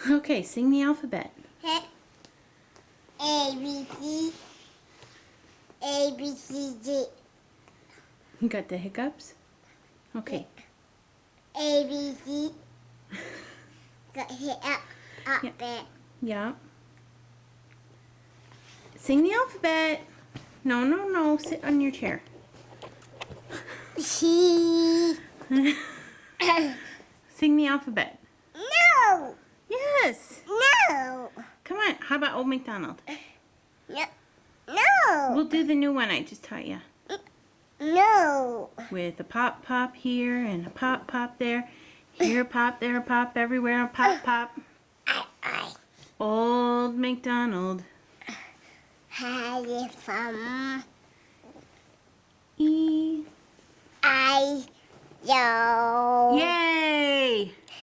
Okay, sing the alphabet. A, B, C. A, B, C, D. You got the hiccups? Okay. A, B, C. Got hit up Yeah. there. Yeah. Sing the alphabet. No, no, no. Sit on your chair. C. Sing the alphabet. No. Yes. No. Come on. How about Old MacDonald? No. No. We'll do the new one I just taught you. No. With a pop pop here and a pop pop there. Here pop, there pop, everywhere pop pop. I Old MacDonald. had it from E. I. Yo. Yay!